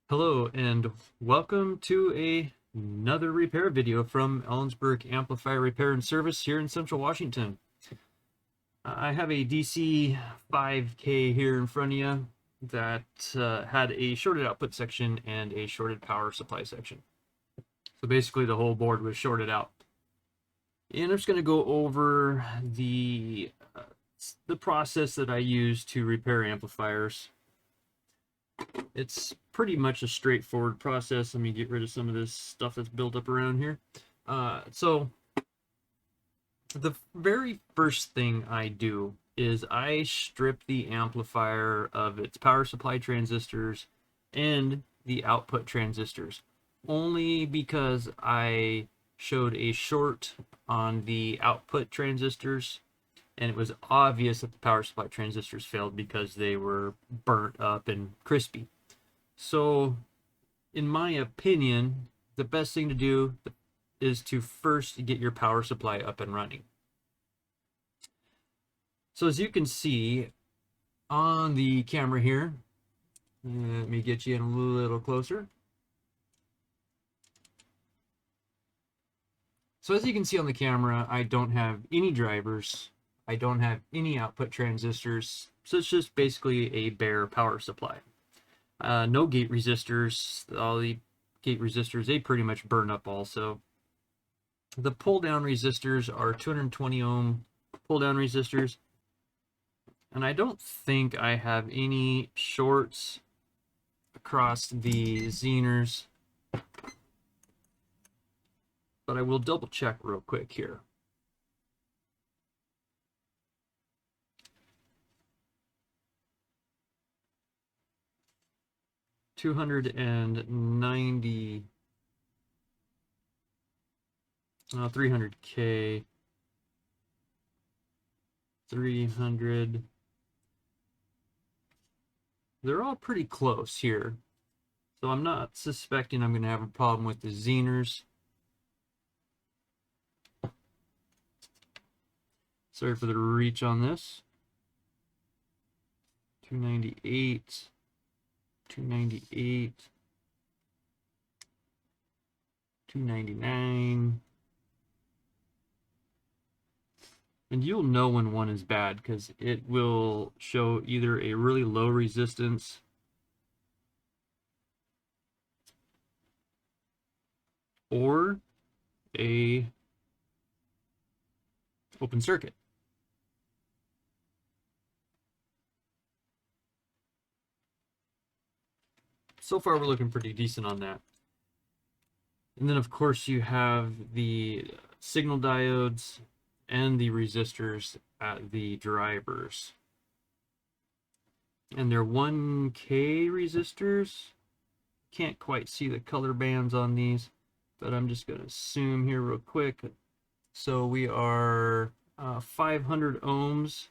Hello and welcome to another repair video from Ellensburg Amplifier Repair and Service here in Central Washington. I have a DC 5K here in front of you that had a shorted output section and a shorted power supply section. So basically the whole board was shorted out. And I'm just going to go over the process that I use to repair amplifiers. It's pretty much a straightforward process. Let me get rid of some of this stuff that's built up around here. So the very first thing I do is I strip the amplifier of its power supply transistors and the output transistors, only because I showed a short on the output transistors and it was obvious that the power supply transistors failed because they were burnt up and crispy. So in my opinion, the best thing to do is to first get your power supply up and running. So as you can see on the camera here, let me get you in a little closer. So as you can see on the camera, I don't have any drivers. I don't have any output transistors, so it's just basically a bare power supply. No gate resistors. All the gate resistors, they pretty much burn up also. The pull-down resistors are 220 ohm pull-down resistors. And I don't think I have any shorts across the Zehners, but I will double check real quick here. $290, 300K, 300. They're all pretty close here, so I'm not suspecting I'm going to have a problem with the Zehners. Sorry for the reach on this. 298, 298, 299. And you'll know when one is bad because it will show either a really low resistance or a open circuit. So far we're looking pretty decent on that. And then of course you have the signal diodes and the resistors at the drivers. And they're 1K resistors. Can't quite see the color bands on these, but I'm just going to zoom here real quick. So we are 500 ohms.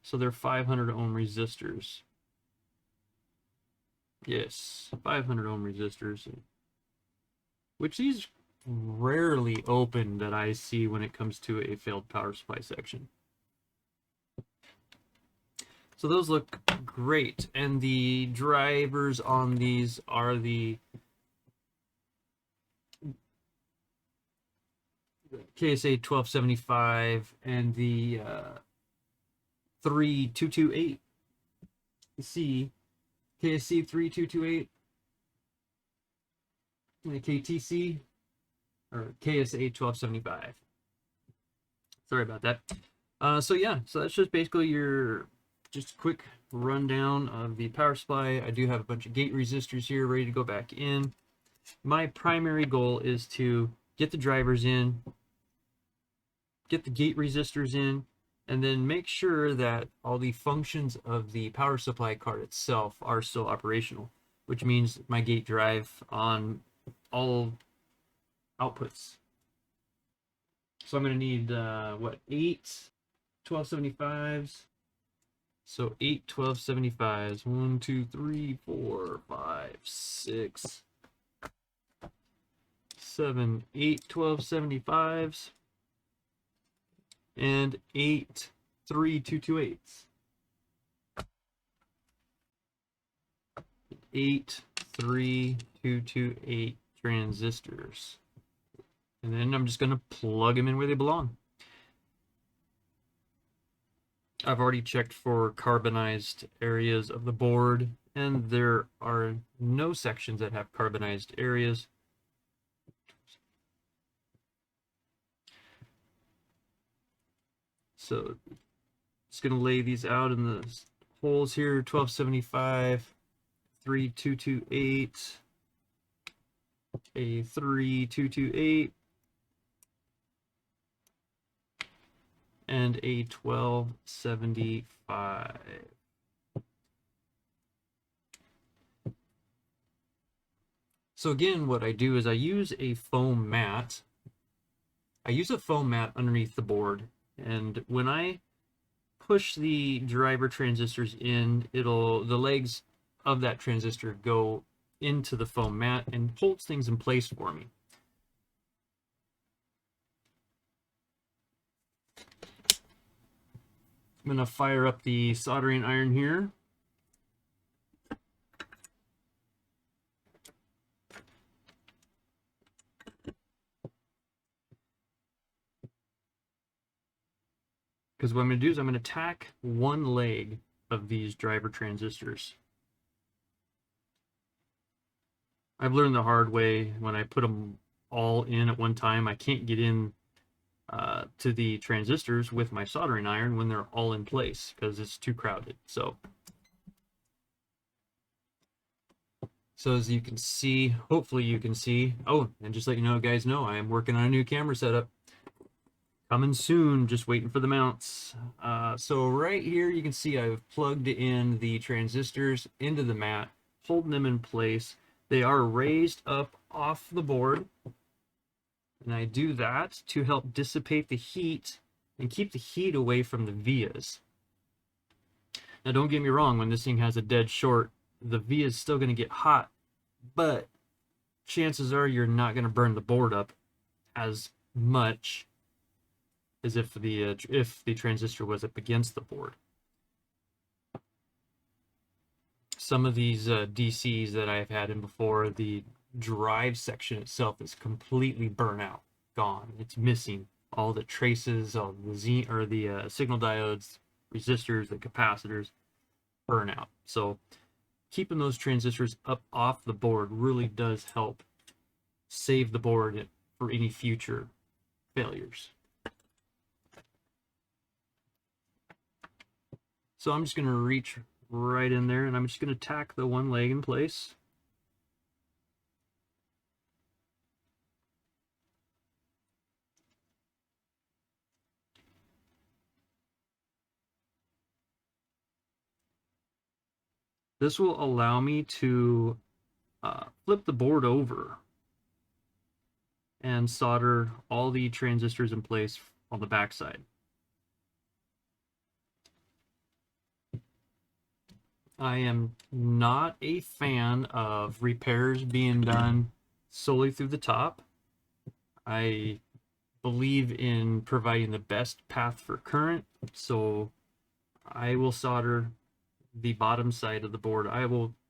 So they're 500 ohm resistors. Yes, 500 ohm resistors, which these rarely open that I see when it comes to a failed power supply section. So those look great, and the drivers on these are the KSA 1275 and the 3228. See, KSC 3228 and the KTC or KSA 1275. Sorry about that. So yeah, so that's just basically your just quick rundown of the power supply. I do have a bunch of gate resistors here ready to go back in. My primary goal is to get the drivers in, get the gate resistors in, and then make sure that all the functions of the power supply card itself are still operational, which means my gate drive on all outputs. So I'm going to need, what, 8 1275s? So 8 1275s. 1, 2, 3, 4, 5, 6, 7, 8 1275s, and 8 3 228s. 8 3 228 transistors. And then I'm just going to plug them in where they belong. I've already checked for carbonized areas of the board, and there are no sections that have carbonized areas. So just going to lay these out in the holes here: 1275, 3228, a 3228, and a 1275. So again, what I do is I use a foam mat. I use a foam mat underneath the board, and when I push the driver transistors in, the legs of that transistor go into the foam mat and holds things in place for me. I'm going to fire up the soldering iron here. Because what I'm going to do is I'm going to tack one leg of these driver transistors. I've learned the hard way, when I put them all in at one time, I can't get in to the transistors with my soldering iron when they're all in place because it's too crowded. So as you can see, hopefully you can see. Oh, and just let you know, guys, know I am working on a new camera setup. Coming soon, just waiting for the mounts. So right here you can see I've plugged in the transistors into the mat, holding them in place. They are raised up off the board, and I do that to help dissipate the heat and keep the heat away from the vias. Now don't get me wrong, when this thing has a dead short, the via is still going to get hot, but chances are you're not going to burn the board up as much as if the transistor was up against the board. Some of these DCs that I've had in before, the drive section itself is completely burnt out, gone. It's missing all the traces, all the signal diodes, resistors, the capacitors, burn out. So keeping those transistors up off the board really does help save the board for any future failures. So I'm just going to reach right in there, and I'm just going to tack the one leg in place. This will allow me to flip the board over and solder all the transistors in place on the backside. I am not a fan of repairs being done solely through the top. I believe in providing the best path for current, so I will solder the bottom side of the board.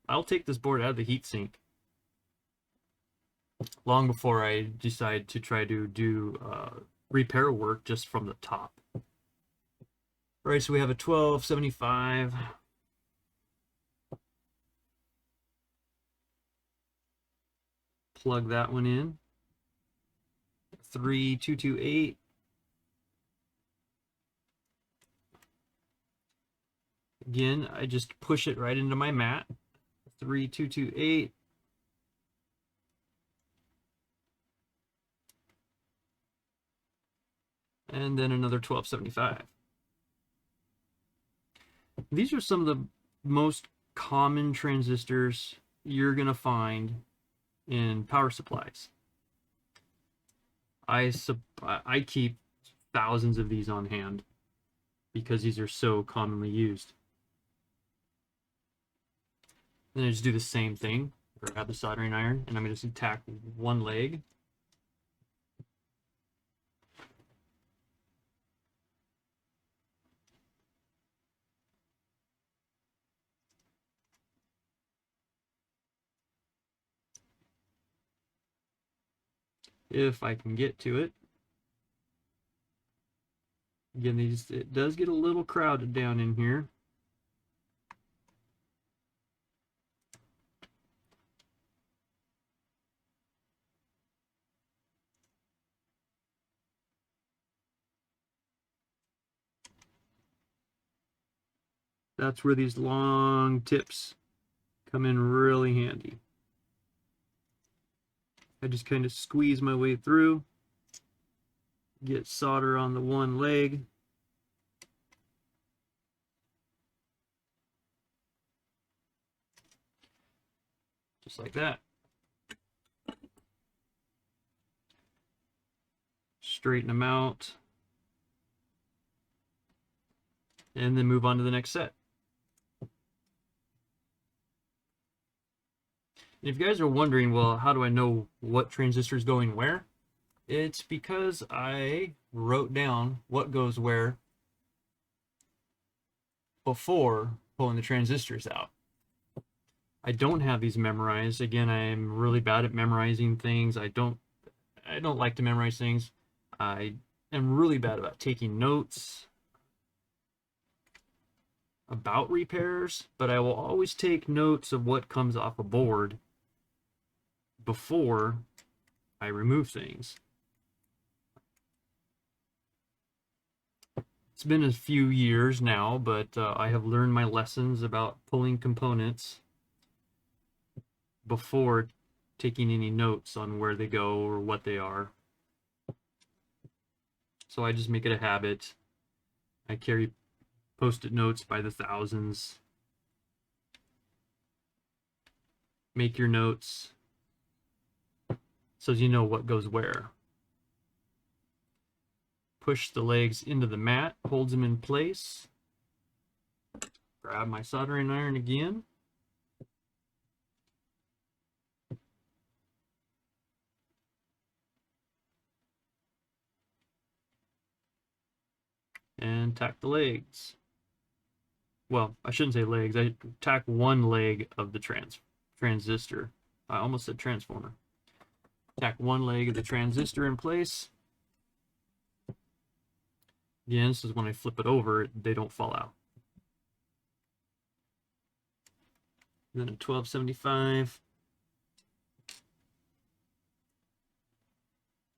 I'll take this board out of the heatsink long before I decide to try to do repair work just from the top. All right, so we have a 1275. Plug that one in. 3228. Again, I just push it right into my mat. 3228. And then another 1275. These are some of the most common transistors you're going to find in power supplies. I keep thousands of these on hand because these are so commonly used. Then I just do the same thing. Grab the soldering iron, and I'm going to tack one leg if I can get to it. Again, it does get a little crowded down in here. That's where these long tips come in really handy. I just kind of squeeze my way through, get solder on the one leg. Just like that. Straighten them out. And then move on to the next set. If you guys are wondering, well, how do I know what transistor is going where? It's because I wrote down what goes where before pulling the transistors out. I don't have these memorized. Again, I'm really bad at memorizing things. I don't like to memorize things. I am really bad about taking notes about repairs, but I will always take notes of what comes off a board before I remove things. It's been a few years now, but I have learned my lessons about pulling components before taking any notes on where they go or what they are. So I just make it a habit. I carry post-it notes by the thousands. Make your notes so you know what goes where. Push the legs into the mat, holds them in place. Grab my soldering iron again. And tack the legs. Well, I shouldn't say legs. I tack one leg of the transistor. I almost said transformer. Tack one leg of the transistor in place. Again, this is when I flip it over, they don't fall out. Then a 1275.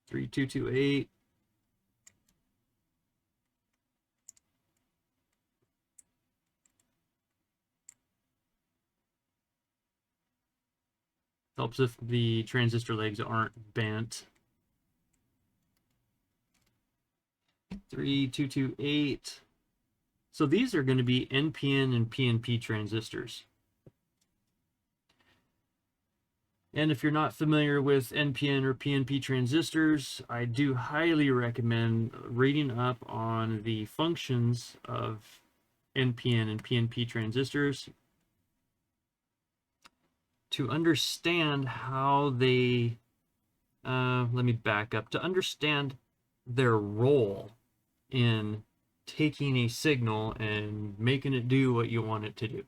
3228. Helps if the transistor legs aren't bent. 3228. So these are going to be NPN and PNP transistors. And if you're not familiar with NPN or PNP transistors, I do highly recommend reading up on the functions of NPN and PNP transistors to understand how they, let me back up, to understand their role in taking a signal and making it do what you want it to do.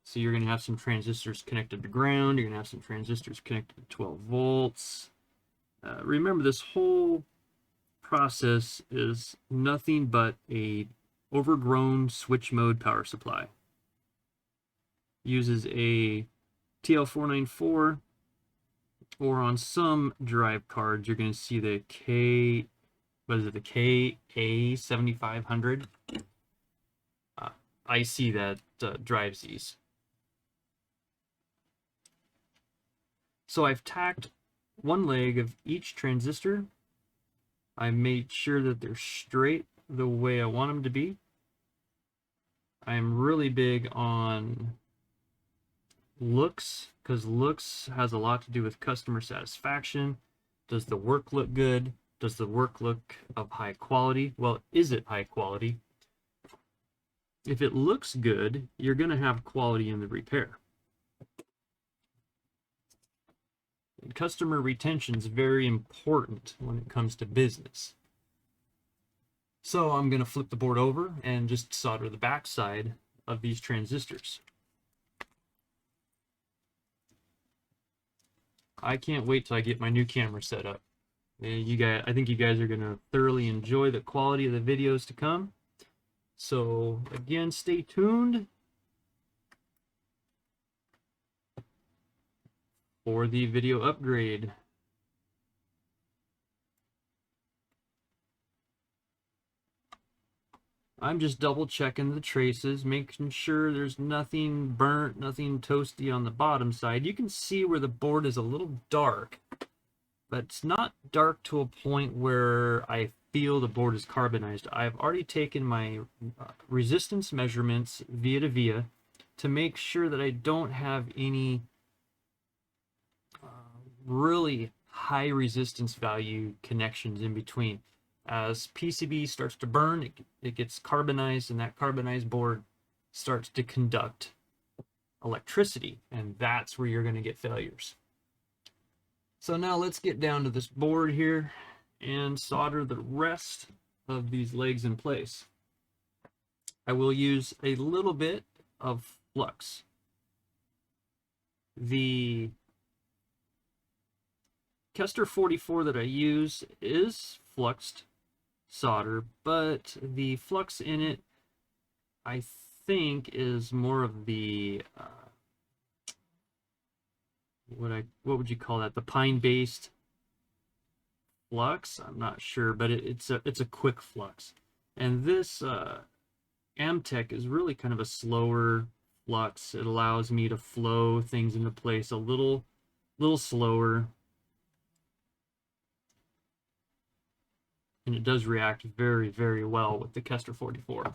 So you're going to have some transistors connected to ground. You're going to have some transistors connected to 12 volts. Remember, this whole process is nothing but a overgrown switch mode power supply. Uses a TL494, or on some drive cards, you're going to see the the KA7500. I see that drives these. So I've tacked one leg of each transistor. I made sure that they're straight the way I want them to be. I'm really big on looks, because looks has a lot to do with customer satisfaction. Does the work look good? Does the work look of high quality? Well, is it high quality? If it looks good, you're going to have quality in the repair. And customer retention is very important when it comes to business. So I'm going to flip the board over and just solder the backside of these transistors. I can't wait till I get my new camera set up. And I think you guys are going to thoroughly enjoy the quality of the videos to come. So again, stay tuned for the video upgrade. I'm just double checking the traces, making sure there's nothing burnt, nothing toasty on the bottom side. You can see where the board is a little dark, but it's not dark to a point where I feel the board is carbonized. I've already taken my resistance measurements via to via to make sure that I don't have any really high resistance value connections in between. As PCB starts to burn, it gets carbonized, and that carbonized board starts to conduct electricity, and that's where you're going to get failures. So now let's get down to this board here and solder the rest of these legs in place. I will use a little bit of flux. The Kester 44 that I use is fluxed solder, but the flux in it, I think, is more of the what would you call that? The pine-based flux. I'm not sure, but it's a quick flux, and this Amtech is really kind of a slower flux. It allows me to flow things into place a little slower. And it does react very, very well with the Kester 44.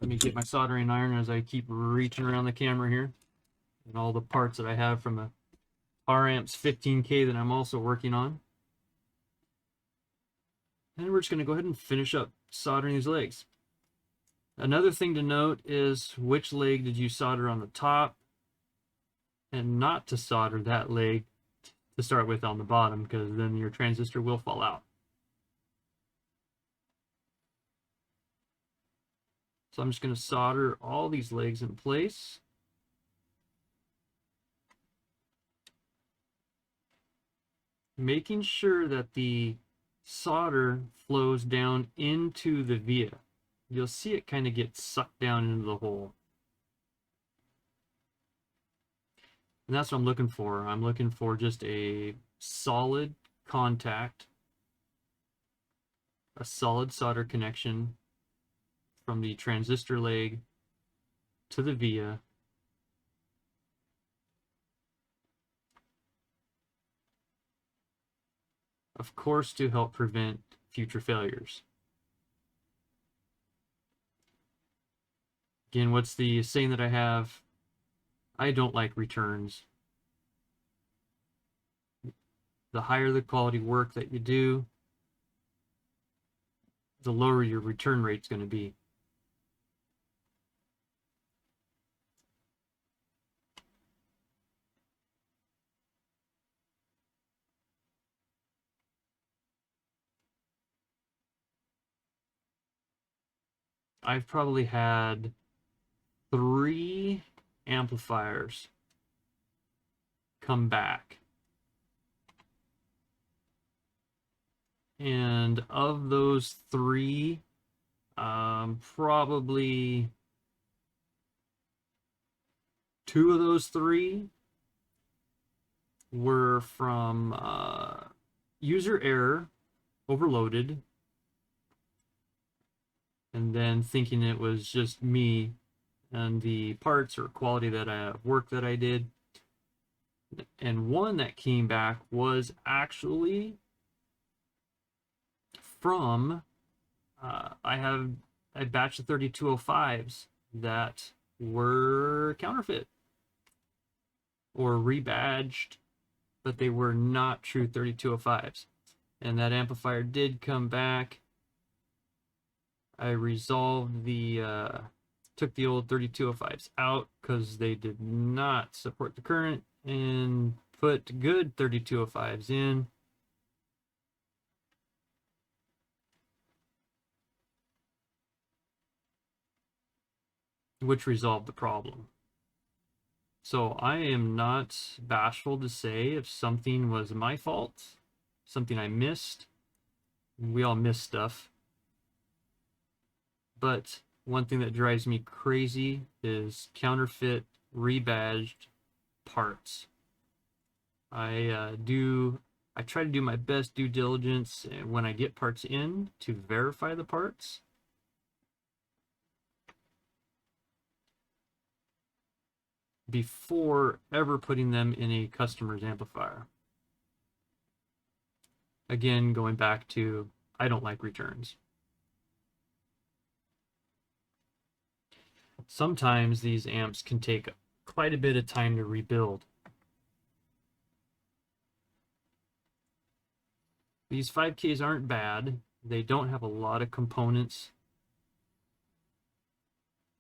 Let me get my soldering iron as I keep reaching around the camera here. And all the parts that I have from the R-Amps 15K that I'm also working on. And we're just going to go ahead and finish up soldering these legs. Another thing to note is which leg did you solder on the top, and not to solder that leg to start with on the bottom, because then your transistor will fall out. So I'm just going to solder all these legs in place. Making sure that the solder flows down into the via. You'll see it kind of get sucked down into the hole. And that's what I'm looking for. I'm looking for just a solid contact, a solid solder connection from the transistor leg to the via. Of course, to help prevent future failures. Again, what's the saying that I have? I don't like returns. The higher the quality work that you do, the lower your return rate's going to be. I've probably had 3 amplifiers come back. And of those 3, probably 2 of those 3 were from user error, overloaded, and then thinking it was just me and the parts or quality that work that I did. And one that came back was actually from I have a batch of 3205s that were counterfeit or rebadged, but they were not true 3205s. And that amplifier did come back. I resolved took the old 3205s out because they did not support the current, and put good 3205s in. Which resolved the problem. So I am not bashful to say if something was my fault, something I missed. We all miss stuff. But one thing that drives me crazy is counterfeit, rebadged parts. I try to do my best due diligence when I get parts in to verify the parts. Before ever putting them in a customer's amplifier. Again, going back to, I don't like returns. Sometimes these amps can take quite a bit of time to rebuild. These 5Ks aren't bad. They don't have a lot of components.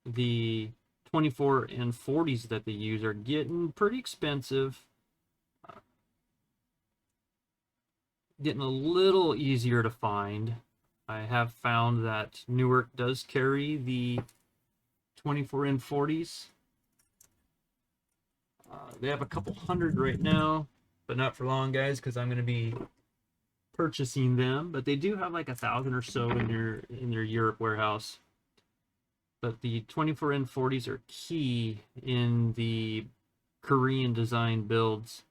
The 24 and 40s that they use are getting pretty expensive. Getting a little easier to find. I have found that Newark does carry the 24 and 40s. They have a couple hundred right now, but not for long, guys, because I'm going to be purchasing them. But they do have like 1,000 or so in their Europe warehouse. But the 24 and 40s are key in the Korean design builds.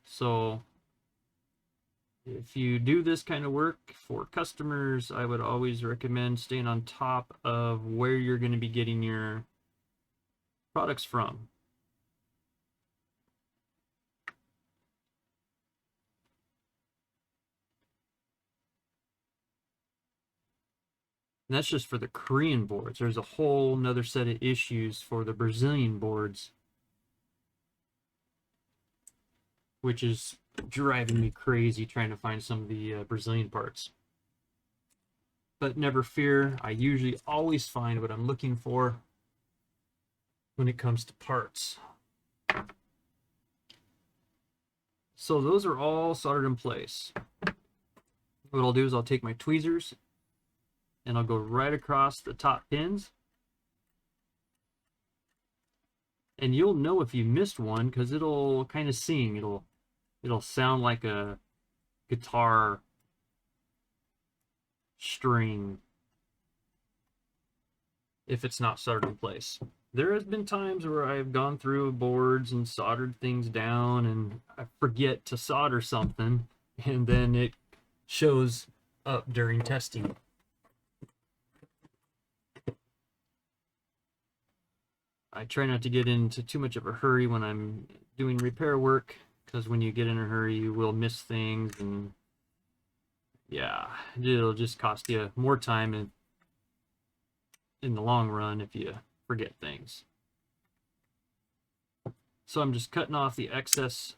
So if you do this kind of work for customers, I would always recommend staying on top of where you're going to be getting your products from. And that's just for the Korean boards. There's a whole nother set of issues for the Brazilian boards, which is driving me crazy trying to find some of the Brazilian parts. But never fear, I usually always find what I'm looking for when it comes to parts. So those are all soldered in place. What I'll do is I'll take my tweezers and I'll go right across the top pins. And you'll know if you missed one because it'll kind of sing. It'll sound like a guitar string if it's not soldered in place. There has been times where I've gone through boards and soldered things down and I forget to solder something and then it shows up during testing. I try not to get into too much of a hurry when I'm doing repair work, because when you get in a hurry, you will miss things, and yeah, it'll just cost you more time in the long run if you forget things. So I'm just cutting off the excess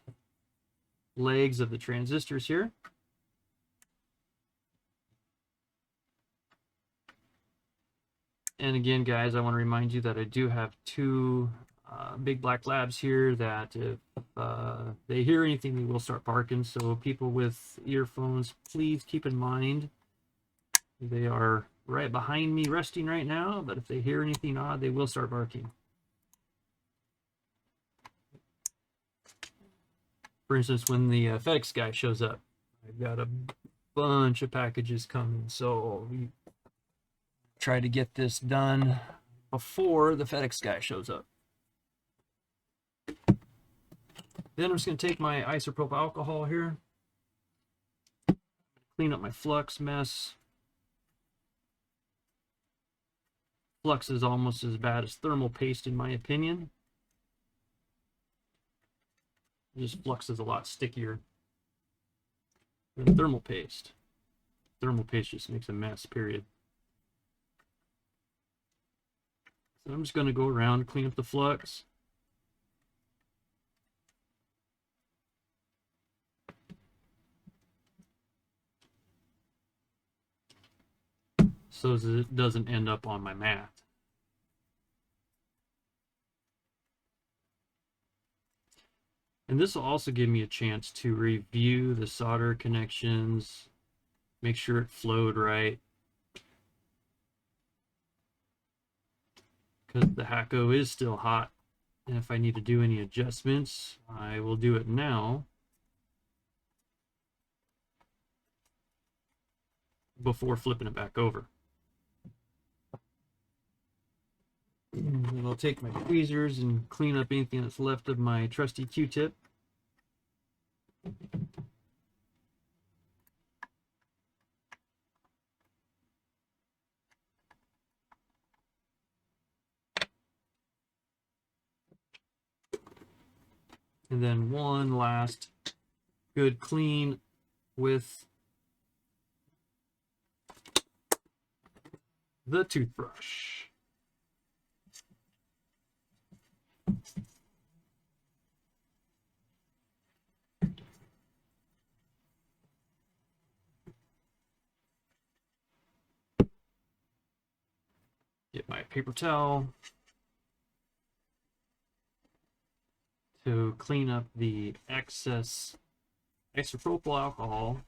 legs of the transistors here. And again, guys, I want to remind you that I do have two big black labs here that if they hear anything, they will start barking. So people with earphones, please keep in mind they are right behind me resting right now, but if they hear anything odd, they will start barking. For instance, when the FedEx guy shows up, I've got a bunch of packages coming, so we try to get this done before the FedEx guy shows up. Then I'm just going to take my isopropyl alcohol here, clean up my flux mess. Flux is almost as bad as thermal paste in my opinion. Just flux is a lot stickier than thermal paste. Thermal paste just makes a mess, period. So I'm just going to go around, clean up the flux. So that it doesn't end up on my mat. And this will also give me a chance to review the solder connections, make sure it flowed right. because the Hacko is still hot. And if I need to do any adjustments, I will do it now before flipping it back over. And I'll take my tweezers and clean up anything that's left of my trusty Q-tip. And then one last good clean with the toothbrush. Get my paper towel to clean up the excess isopropyl alcohol.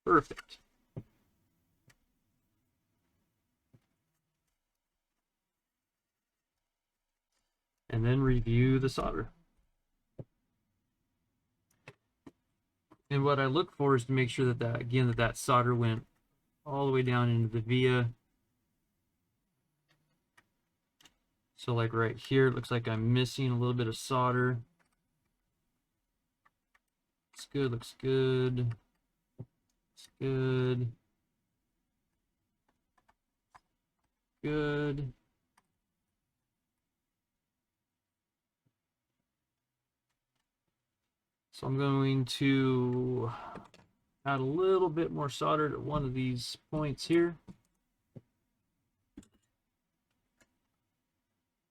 Perfect. And then review the solder. And what I look for is to make sure that that solder went all the way down into the via. So like right here, it looks like I'm missing a little bit of solder. Looks good, looks good. Looks good. Good. So I'm going to add a little bit more solder to one of these points here,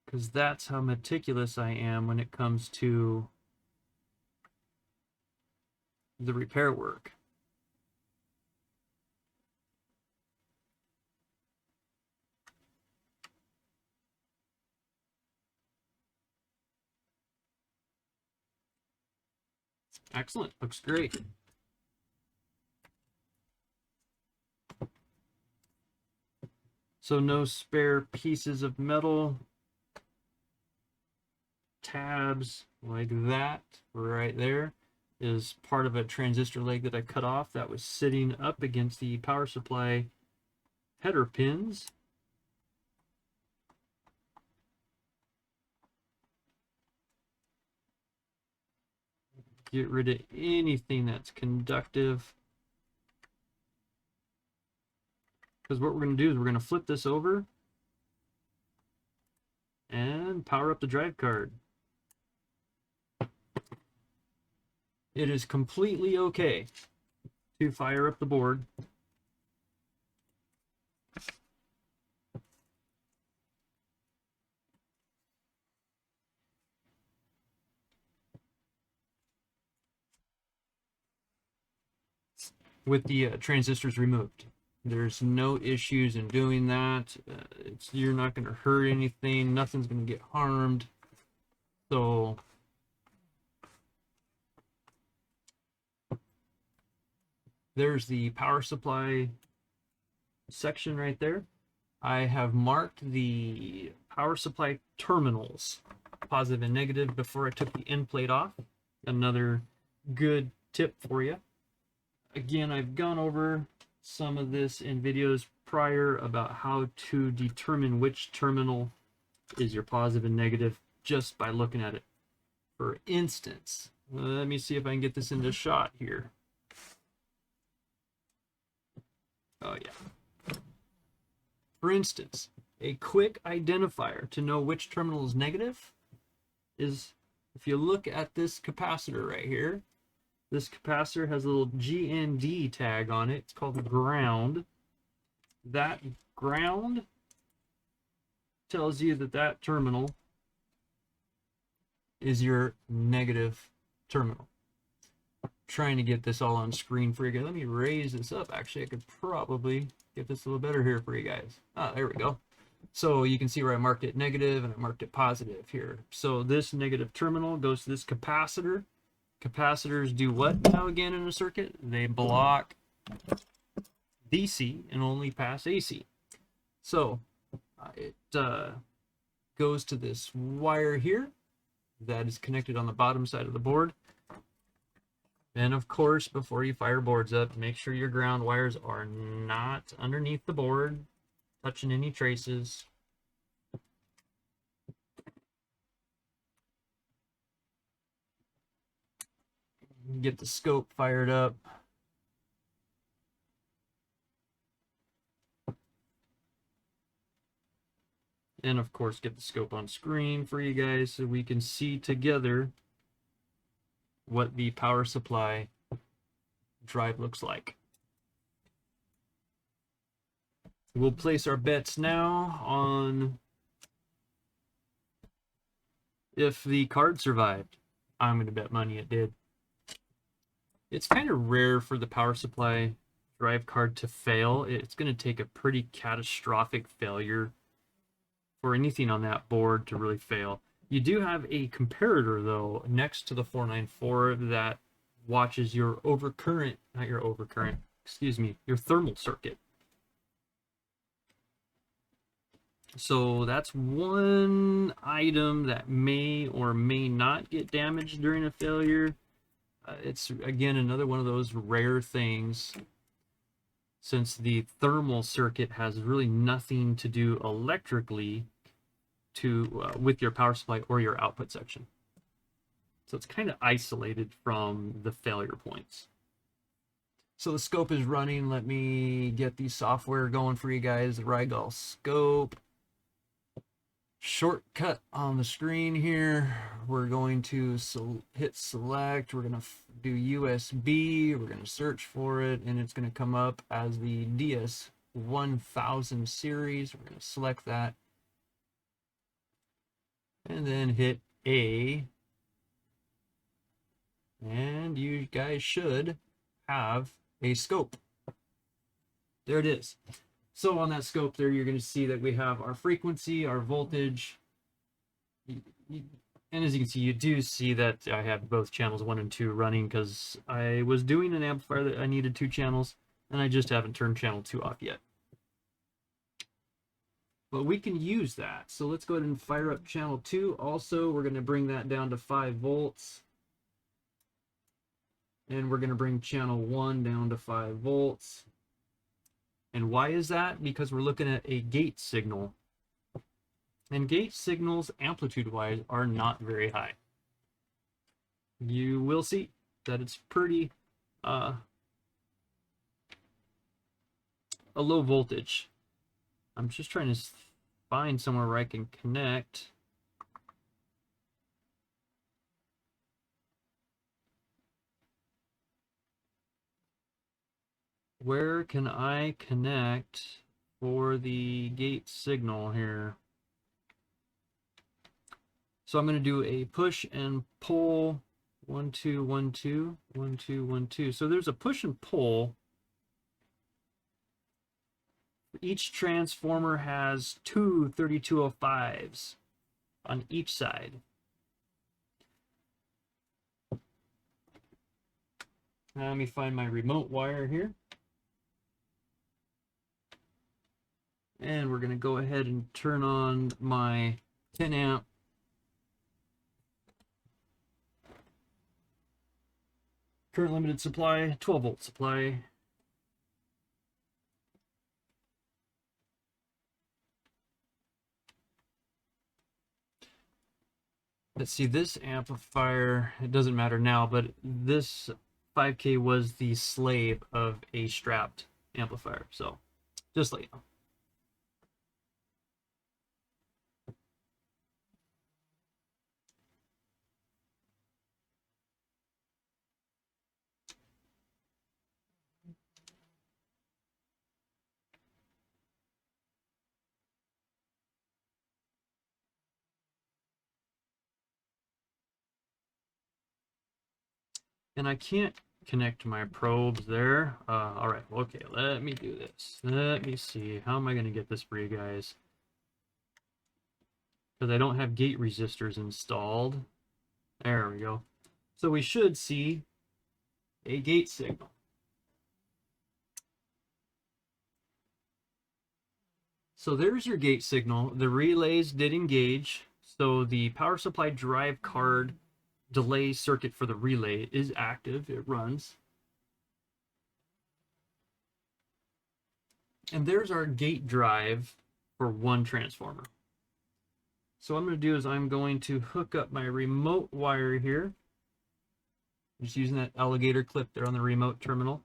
because that's how meticulous I am when it comes to the repair work. Excellent, looks great. So no spare pieces of metal, tabs like that right there is part of a transistor leg that I cut off that was sitting up against the power supply header pins. Get rid of anything that's conductive. Because what we're going to do is we're going to flip this over and power up the drive card. It is completely okay to fire up the board. With the transistors removed. There's no issues in doing that. You're not going to hurt anything. Nothing's going to get harmed. So there's the power supply section right there. I have marked the power supply terminals, positive and negative, before I took the end plate off. Another good tip for you. Again, I've gone over some of this in videos prior about how to determine which terminal is your positive and negative just by looking at it. For instance, let me see if I can get this into shot here. Oh yeah. For instance, a quick identifier to know which terminal is negative is if you look at this capacitor right here. This capacitor has a little GND tag on it. It's called ground. That ground tells you that that terminal is your negative terminal. I'm trying to get this all on screen for you guys. Let me raise this up. Actually, I could probably get this a little better here for you guys. Ah, there we go. So you can see where I marked it negative and I marked it positive here. So this negative terminal goes to this capacitor. Capacitors do what now again in a circuit? They block DC and only pass AC. So it goes to this wire here that is connected on the bottom side of the board. And of course, before you fire boards up, make sure your ground wires are not underneath the board, touching any traces. Get the scope fired up. And of course, get the scope on screen for you guys so we can see together what the power supply drive looks like. We'll place our bets now on if the card survived. I'm going to bet money it did. It's kind of rare for the power supply drive card to fail. It's going to take a pretty catastrophic failure for anything on that board to really fail. You do have a comparator, though, next to the 494 that watches your overcurrent, not your overcurrent, excuse me, your thermal circuit. So that's one item that may or may not get damaged during a failure. It's, again, another one of those rare things, since the thermal circuit has really nothing to do electrically with your power supply or your output section. So it's kind of isolated from the failure points. So the scope is running. Let me get the software going for you guys. The Rigol scope. Shortcut on the screen here. We're going to hit select. We're going to do USB. We're going to search for it, and it's going to come up as the DS1000 series. We're going to select that. And then hit A. And you guys should have a scope. There it is. So on that scope there, you're going to see that we have our frequency, our voltage. And as you can see, you do see that I have both channels 1 and 2 running because I was doing an amplifier that I needed 2 channels, and I just haven't turned channel 2 off yet. But we can use that. So let's go ahead and fire up channel 2. Also, we're going to bring that down to 5 volts. And we're going to bring channel 1 down to 5 volts. And why is that? Because we're looking at a gate signal. And gate signals, amplitude-wise, are not very high. You will see that it's pretty a low voltage. I'm just trying to find somewhere where I can connect. Where can I connect for the gate signal here? So I'm going to do a push and pull. 1 2 1 2 1 2 1 2. So there's a push and pull. Each transformer has 2 3205s on each side. Now let me find my remote wire here. And we're going to go ahead and turn on my 10 amp current limited supply, 12 volt supply. Let's see, this amplifier, it doesn't matter now, but this 5K was the slave of a strapped amplifier. So just let you know. And I can't connect my probes there. All right, okay, let me do this. Let me see. How am I going to get this for you guys? because I don't have gate resistors installed. There we go. So we should see a gate signal. So there's your gate signal. The relays did engage. So the power supply drive card delay circuit for the relay is active. It runs. And there's our gate drive for one transformer. So what I'm going to do is I'm going to hook up my remote wire here. Just using that alligator clip there on the remote terminal.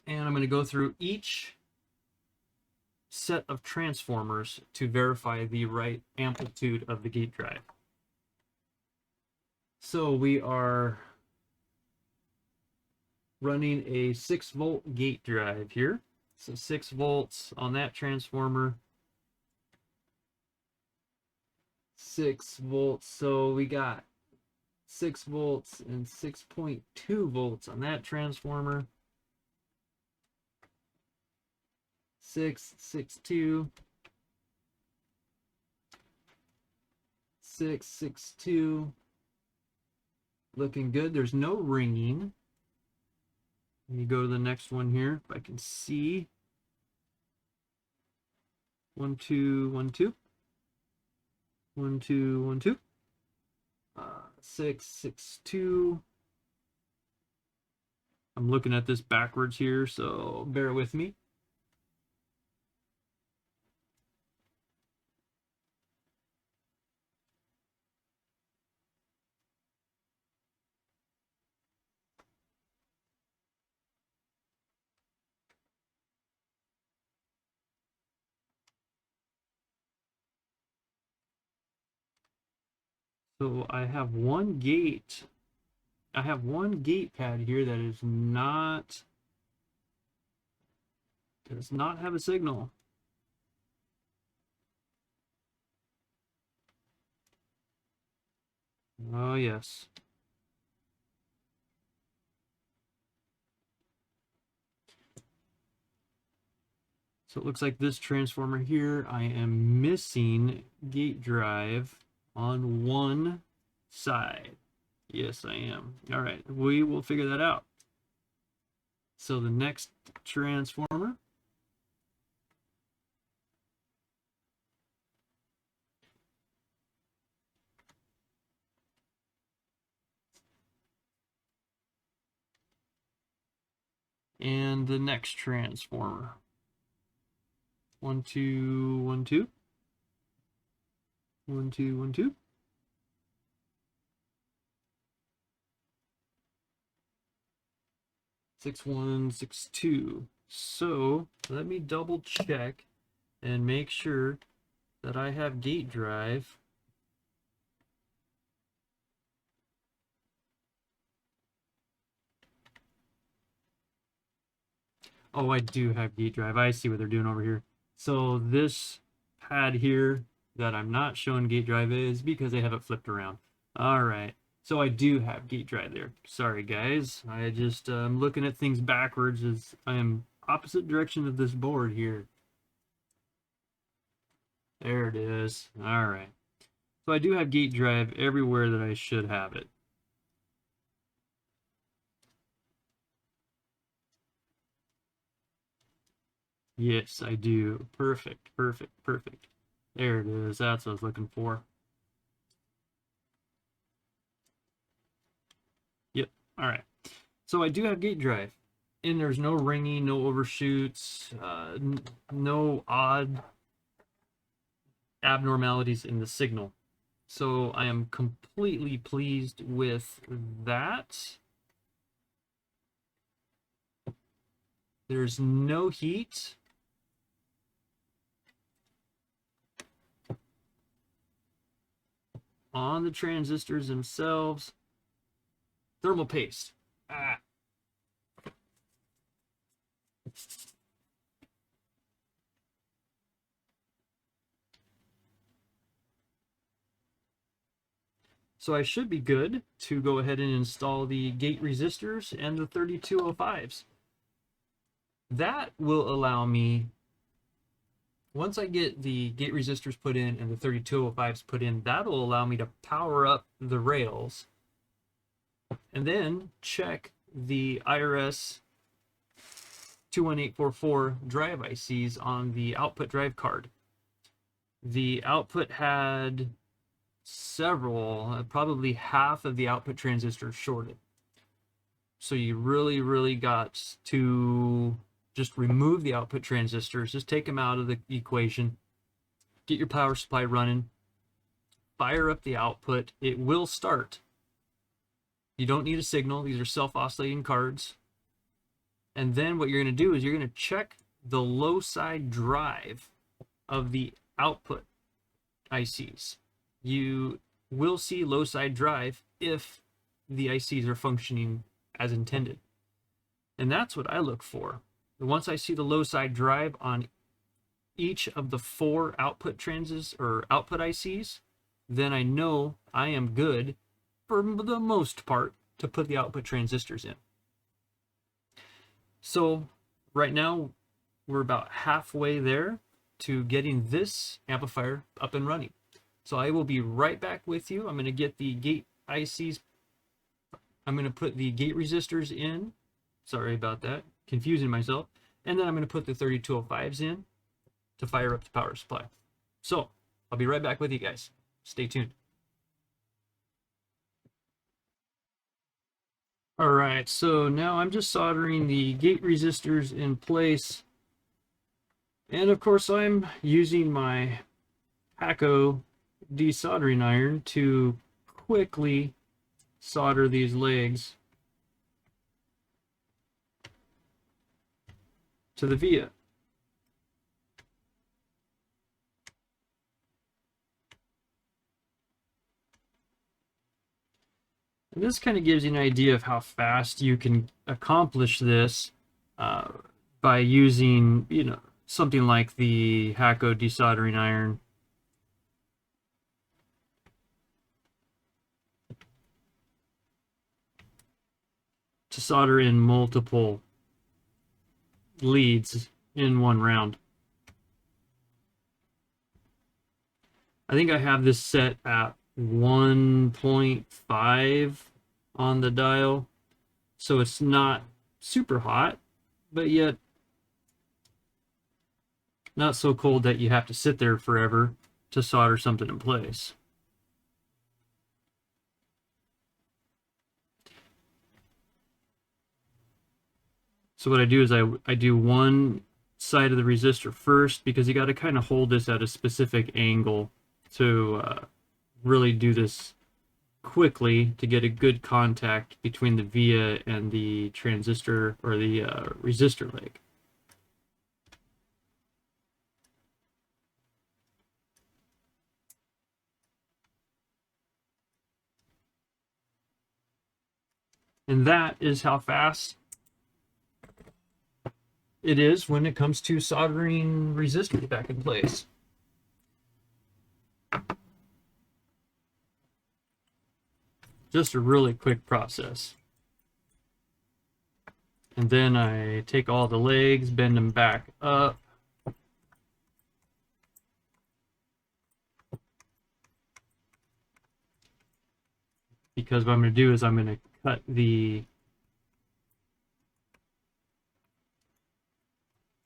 And I'm going to go through each set of transformers to verify the right amplitude of the gate drive. So we are running a 6-volt gate drive here. So 6 volts on that transformer. 6 volts. So we got 6 volts and 6.2 volts on that transformer. 6, 6, 2. 6, 6, 2. Looking good. There's no ringing. Let me go to the next one here if I can see. 1, 2, 1, 2. 1, 2, 1, 2. 6, 6, 2. I'm looking at this backwards here, so bear with me. So I have one gate. I have one gate pad here that does not have a signal. Oh yes. So it looks like this transformer here, I am missing gate drive on one side. Yes, I am. All right, we will figure that out. So the next transformer. And the next transformer. 1, 2, 1, 2. 1, 2, 1, 2. 6, 1, 6, 2. So let me double check and make sure that I have gate drive. Oh, I do have gate drive. I see what they're doing over here. So this pad here that I'm not showing gate drive is because they have it flipped around. All right. So I do have gate drive there. Sorry, guys. I just I'm looking at things backwards as I am opposite direction of this board here. There it is. All right. So I do have gate drive everywhere that I should have it. Yes, I do. Perfect, perfect, perfect. There it is. That's what I was looking for. Yep. All right. So I do have gate drive, and there's no ringing, no overshoots, no odd abnormalities in the signal. So I am completely pleased with that. There's no heat. On the transistors themselves. Thermal paste. Ah. So I should be good to go ahead and install the gate resistors and the 3205s. That will allow me Once I get the gate resistors put in and the 3205s put in, that'll allow me to power up the rails and then check the IRS 21844 drive ICs on the output drive card. The output had several, probably half of the output transistors shorted. So you really got to just remove the output transistors, just take them out of the equation, get your power supply running, fire up the output. It will start. You don't need a signal. These are self-oscillating cards. And then what you're going to do is you're going to check the low side drive of the output ICs. You will see low side drive if the ICs are functioning as intended. And that's what I look for. Once I see the low side drive on each of the 4 output transistors or output ICs, then I know I am good for the most part to put the output transistors in. So right now we're about halfway there to getting this amplifier up and running. So I will be right back with you. I'm going to get the gate ICs. I'm going to put the gate resistors in. Sorry about that, confusing myself. And then I'm going to put the 3205s in to fire up the power supply. So I'll be right back with you guys. Stay tuned. All right, so now I'm just soldering the gate resistors in place. And of course I'm using my Haco desoldering iron to quickly solder these legs to the via. And this kind of gives you an idea of how fast you can accomplish this by using, something like the Haco desoldering iron. To solder in multiple leads in one round. I think I have this set at 1.5 on the dial, so it's not super hot, but yet not so cold that you have to sit there forever to solder something in place. So what I do is I do one side of the resistor first, because you got to kind of hold this at a specific angle to really do this quickly to get a good contact between the via and the transistor or the resistor leg. And that is how fast it is when it comes to soldering resistors back in place. Just a really quick process. And then I take all the legs, bend them back up. Because what I'm going to do is I'm going to cut the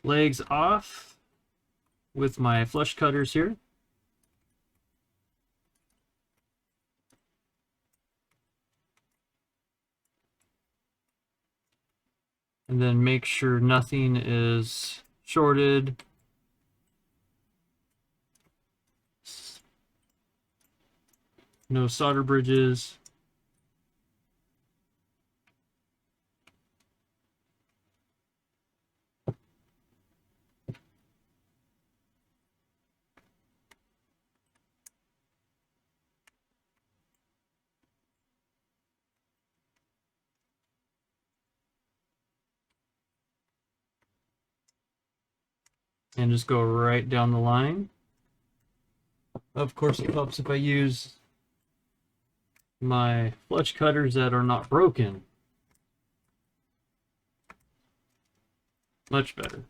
legs off with my flush cutters here. And then make sure nothing is shorted. No solder bridges. And just go right down the line. Of course, it helps if I use my flush cutters that are not broken. Much better.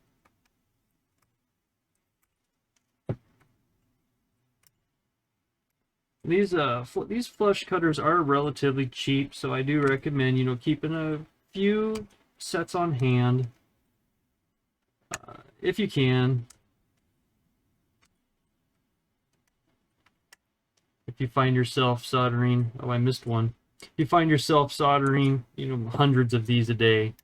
These flush cutters are relatively cheap, so I do recommend, you know, keeping a few sets on hand if you can. If you find yourself soldering, oh, I missed one. If you find yourself soldering, you know, hundreds of these a day,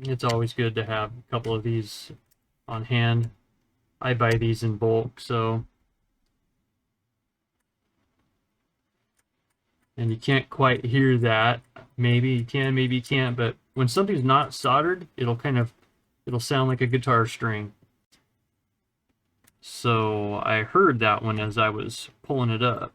it's always good to have a couple of these on hand. I buy these in bulk, so. And you can't quite hear that. Maybe you can, maybe you can't, but when something's not soldered, it'll sound like a guitar string. So I heard that one as I was pulling it up.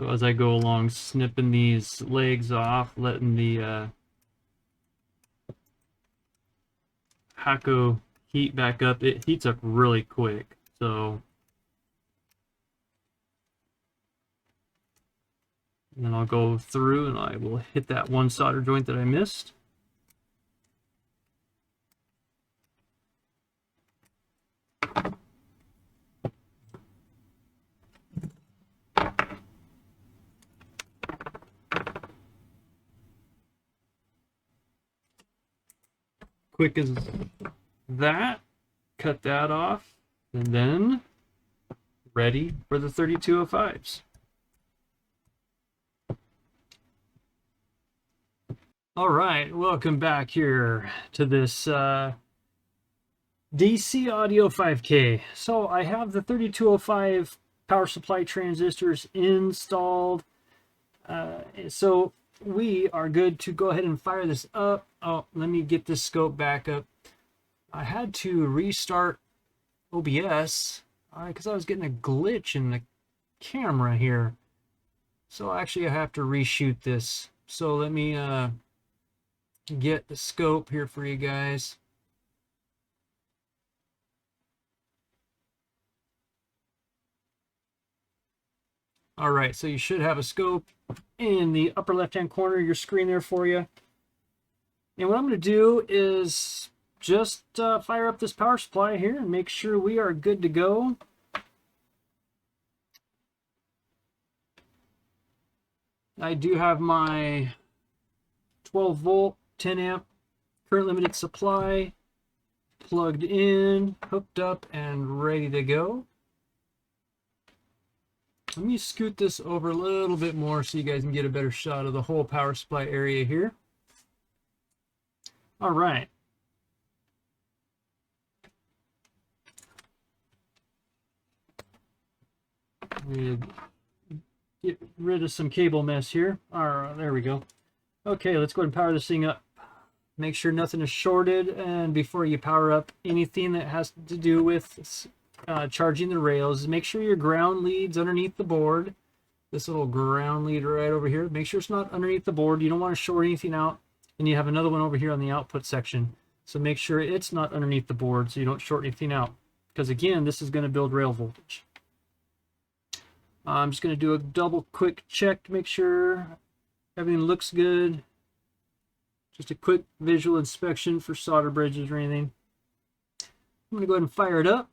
So as I go along snipping these legs off, letting the Hako heat back up, it heats up really quick. So and then I'll go through and I will hit that one solder joint that I missed. Quick as that, cut that off, and then ready for the 3205s. All right, welcome back here to this DC Audio 5K. So I have the 3205 power supply transistors installed. So we are good to go ahead and fire this up. Oh, let me get this scope back up. I had to restart OBS because I was getting a glitch in the camera here. So actually I have to reshoot this. So let me get the scope here for you guys. All right, so you should have a scope in the upper left-hand corner of your screen there for you. And what I'm going to do is just fire up this power supply here and make sure we are good to go. I do have my 12 volt, 10 amp current limited supply plugged in, hooked up, and ready to go. Let me scoot this over a little bit more so you guys can get a better shot of the whole power supply area here. All right. Get rid of some cable mess here. All right, there we go. Okay, let's go ahead and power this thing up. Make sure nothing is shorted, and before you power up anything that has to do with charging the rails, make sure your ground lead's underneath the board. This little ground lead right over here, make sure it's not underneath the board. You don't want to short anything out. And you have another one over here on the output section, so make sure it's not underneath the board so you don't short anything out, because again, this is going to build rail voltage. I'm just going to do a double quick check to make sure everything looks good. Just a quick visual inspection for solder bridges or anything. I'm going to go ahead and fire it up.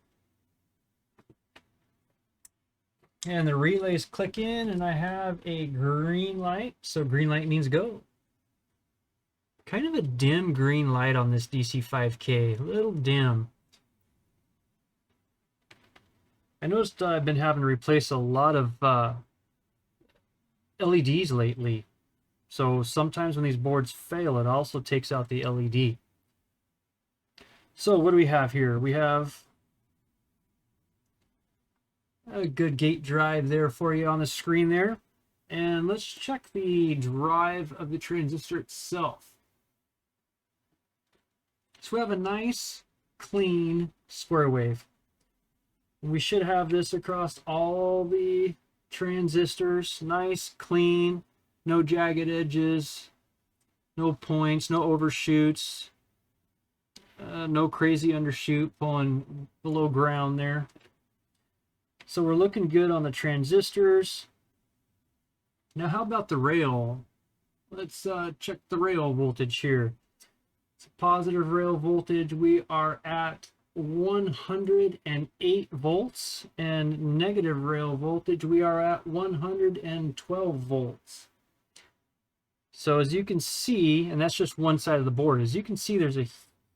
And the relays click in, and I have a green light. So green light means go. Kind of a dim green light on this DC5K, a little dim. I noticed I've been having to replace a lot of LEDs lately. So sometimes when these boards fail, it also takes out the LED. So what do we have here? We have a good gate drive there for you on the screen there. And let's check the drive of the transistor itself. So we have a nice, clean square wave. We should have this across all the transistors. Nice, clean, no jagged edges, no points, no overshoots. No crazy undershoot pulling below ground there. So we're looking good on the transistors. Now how about the rail? Let's check the rail voltage here. It's a positive rail voltage. We are at 108 volts, and negative rail voltage we are at 112 volts. So as you can see, and that's just one side of the board, as you can see there's a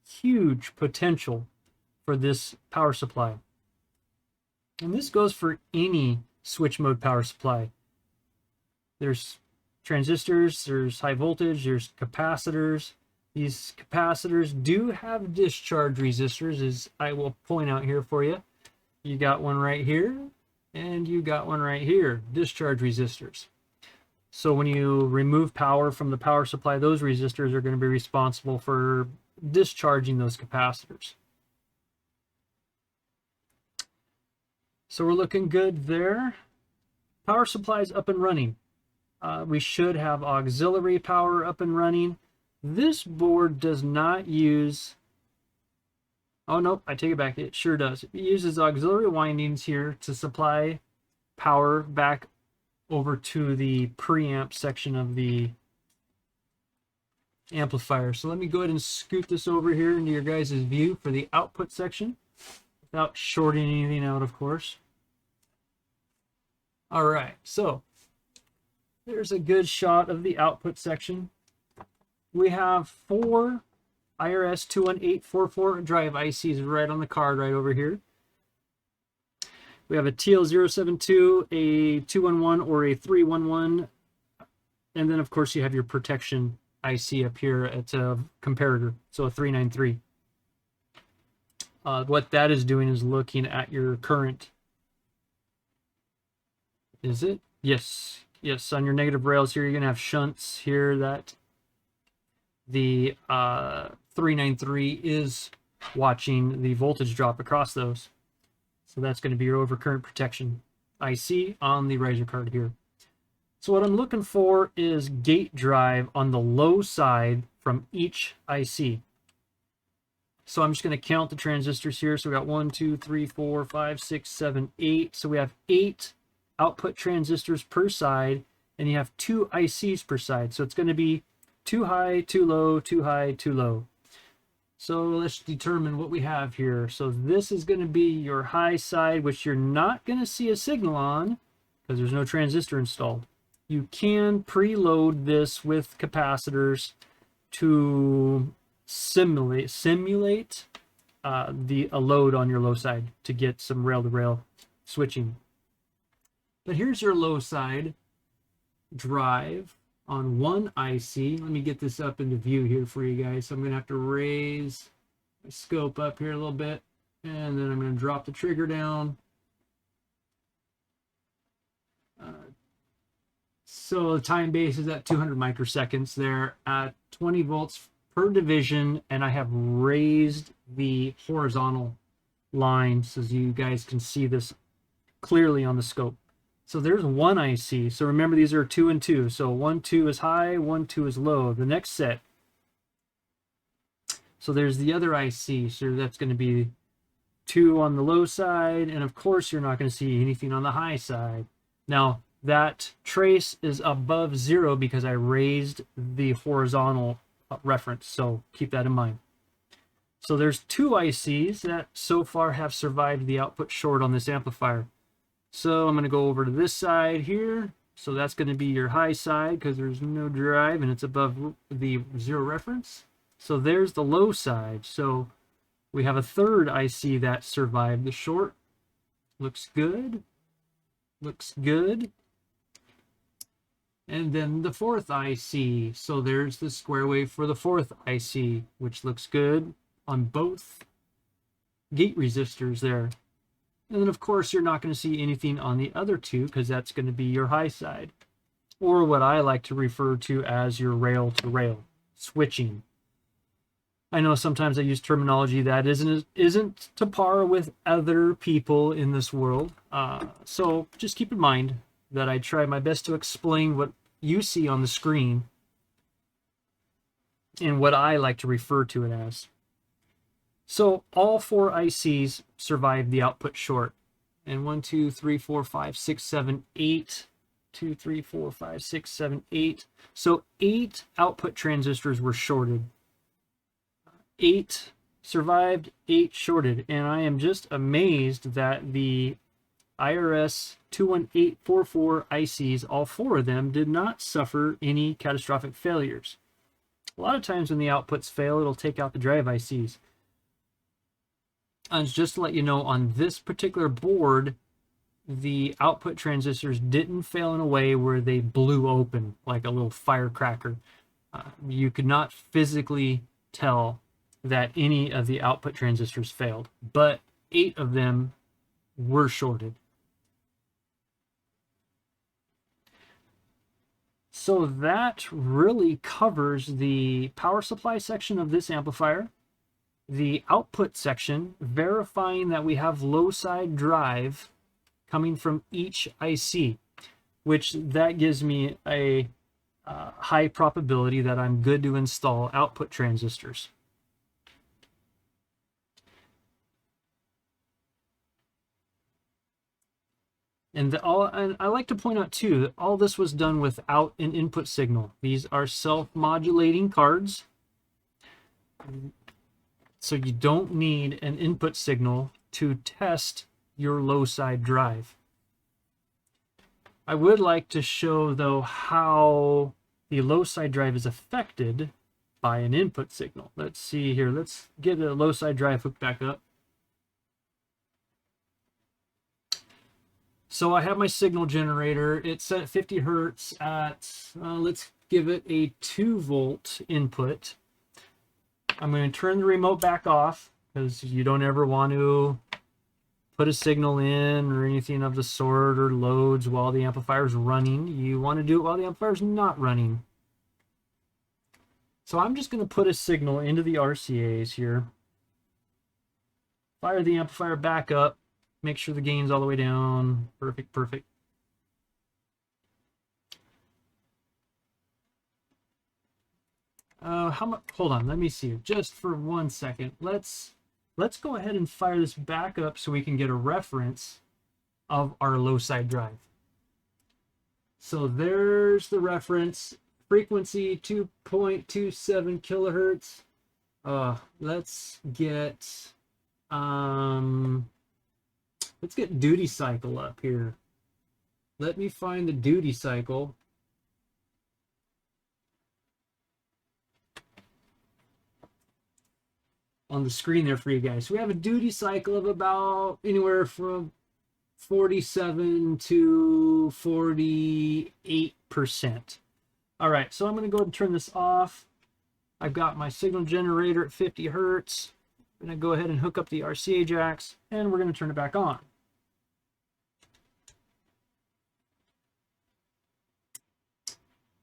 huge potential for this power supply. And this goes for any switch mode power supply. There's transistors, there's high voltage, there's capacitors. These capacitors do have discharge resistors, as I will point out here for you. You got one right here, and you got one right here, discharge resistors. So when you remove power from the power supply, those resistors are going to be responsible for discharging those capacitors. So we're looking good there. Power supply is up and running. We should have auxiliary power up and running. This board does not use, oh no, I take it back, it sure does. It uses auxiliary windings here to supply power back over to the preamp section of the amplifier. So let me go ahead and scoot this over here into your guys' view for the output section without shorting anything out, of course. All right, so there's a good shot of the output section. We have 4 IRS 21844 drive ICs right on the card right over here. We have a TL072, a 211, or a 311. And then, of course, you have your protection IC up here at a comparator, so a 393. What that is doing is looking at your current. Is it? Yes. Yes, on your negative rails here, you're going to have shunts here that the 393 is watching the voltage drop across those. So that's going to be your overcurrent protection IC on the riser card here. So what I'm looking for is gate drive on the low side from each IC. So I'm just going to count the transistors here. So we got 1, 2, 3, 4, 5, 6, 7, 8. So we have 8 output transistors per side, and you have 2 ICs per side. So it's going to be too high, too low, too high, too low. So let's determine what we have here. So this is going to be your high side, which you're not going to see a signal on because there's no transistor installed. You can preload this with capacitors to simulate a load on your low side to get some rail-to-rail switching. But here's your low side drive on one IC. Let me get this up into view here for you guys. So I'm going to have to raise my scope up here a little bit, and then I'm going to drop the trigger down. So the time base is at 200 microseconds there at 20 volts per division, and I have raised the horizontal line so you guys can see this clearly on the scope. So there's one IC. So remember, these are 2 and 2. So 1, 2 is high, 1, 2 is low. The next set. So there's the other IC. So that's going to be 2 on the low side. And of course, you're not going to see anything on the high side. Now, that trace is above 0 because I raised the horizontal reference. So keep that in mind. So there's 2 ICs that so far have survived the output short on this amplifier. So I'm going to go over to this side here. So that's going to be your high side because there's no drive and it's above the 0 reference. So there's the low side. So we have a third IC that survived the short. Looks good. Looks good. And then the 4th IC. So there's the square wave for the 4th IC, which looks good on both gate resistors there. And then, of course, you're not going to see anything on the other 2 because that's going to be your high side, or what I like to refer to as your rail-to-rail switching. I know sometimes I use terminology that isn't to par with other people in this world. So just keep in mind that I try my best to explain what you see on the screen and what I like to refer to it as. So all 4 ICs survived the output short. And 1, 2, 3, 4, 5, 6, 7, 8. 2, 3, 4, 5, 6, 7, 8. So 8 output transistors were shorted. 8 survived, 8 shorted. And I am just amazed that the IRS 21844 ICs, all 4 of them, did not suffer any catastrophic failures. A lot of times when the outputs fail, it'll take out the drive ICs. And just to let you know, on this particular board, the output transistors didn't fail in a way where they blew open like a little firecracker. You could not physically tell that any of the output transistors failed, but 8 of them were shorted. So that really covers the power supply section of this amplifier. The output section, verifying that we have low side drive coming from each IC, which that gives me a high probability that I'm good to install output transistors. And I like to point out too that all this was done without an input signal. These are self-modulating cards, so you don't need an input signal to test your low side drive. I would like to show though how the low side drive is affected by an input signal. Let's see here. Let's get a low side drive hooked back up. So I have my signal generator. It's set at 50 hertz at, let's give it a 2 volt input. I'm going to turn the remote back off because you don't ever want to put a signal in or anything of the sort, or loads while the amplifier is running. You want to do it while the amplifier is not running. So I'm just going to put a signal into the RCAs here. Fire the amplifier back up. Make sure the gain's all the way down. Perfect, perfect. How much? Hold on, let me see. Just for 1 second. Let's go ahead and fire this back up so we can get a reference of our low side drive. So there's the reference. Frequency 2.27 kilohertz. Let's get duty cycle up here. Let me find the duty cycle. On the screen there for you guys. So we have a duty cycle of about anywhere from 47 to 48%. All right, so I'm going to go ahead and turn this off. I've got my signal generator at 50 hertz. I'm going to go ahead and hook up the RCA jacks, and we're going to turn it back on.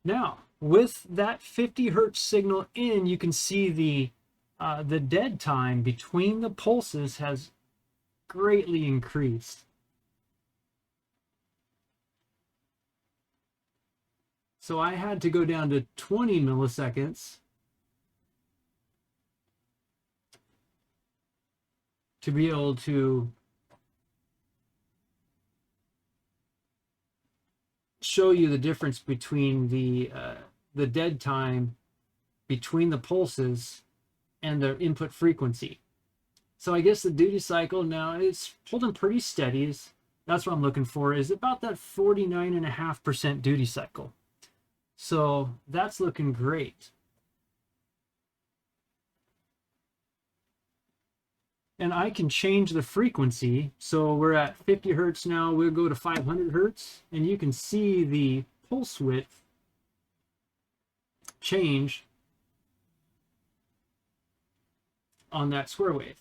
Now, with that 50 hertz signal in, you can see the dead time between the pulses has greatly increased. So I had to go down to 20 milliseconds to be able to show you the difference between the dead time between the pulses and their input frequency. So I guess the duty cycle now is holding pretty steady. That's what I'm looking for, is about that 49.5% duty cycle. So that's looking great. And I can change the frequency. So we're at 50 hertz now. We'll go to 500 hertz, and you can see the pulse width change on that square wave.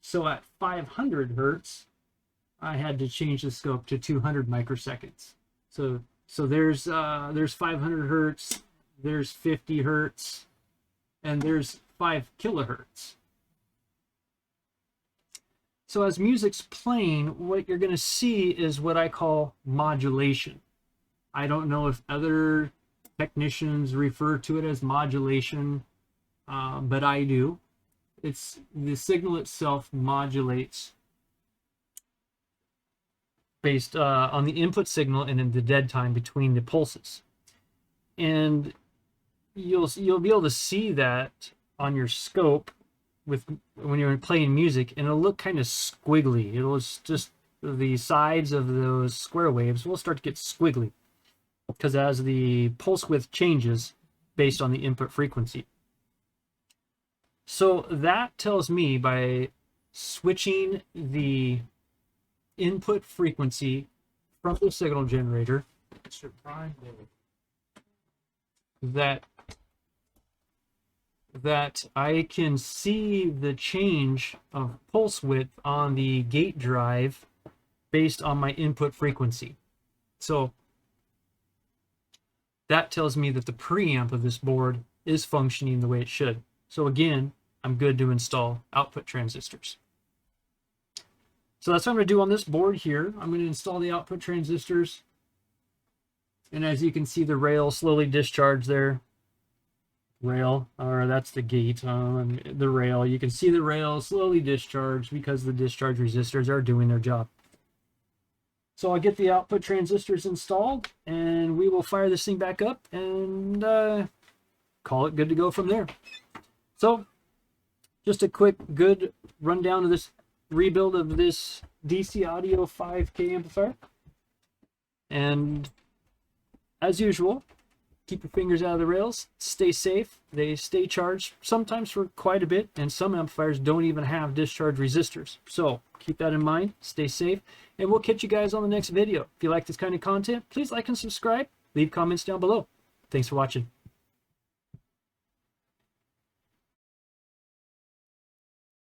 So at 500 hertz, I had to change the scope to 200 microseconds. So there's 500 hertz, there's 50 hertz, and there's 5 kilohertz. So as music's playing, what you're going to see is what I call modulation. I don't know if other technicians refer to it as modulation, but I do. the signal itself modulates based on the input signal and then the dead time between the pulses. And you'll be able to see that on your scope when you're playing music, and it'll look kind of squiggly. It'll just, the sides of those square waves will start to get squiggly because as the pulse width changes based on the input frequency. So that tells me by switching the input frequency from the signal generator that I can see the change of pulse width on the gate drive based on my input frequency. So that tells me that the preamp of this board is functioning the way it should. So again, I'm good to install output transistors. So that's what I'm going to do on this board here. I'm going to install the output transistors. And as you can see, the rail slowly discharge there. Rail, or that's the gate, the rail. You can see the rail slowly discharge because the discharge resistors are doing their job. So I'll get the output transistors installed, and we will fire this thing back up and call it good to go from there. So just a quick, good rundown of this rebuild of this DC Audio 5K amplifier. And as usual, keep your fingers out of the rails, stay safe. They stay charged sometimes for quite a bit, and some amplifiers don't even have discharge resistors. So keep that in mind, stay safe, and we'll catch you guys on the next video. If you like this kind of content, please like and subscribe. Leave comments down below. Thanks for watching.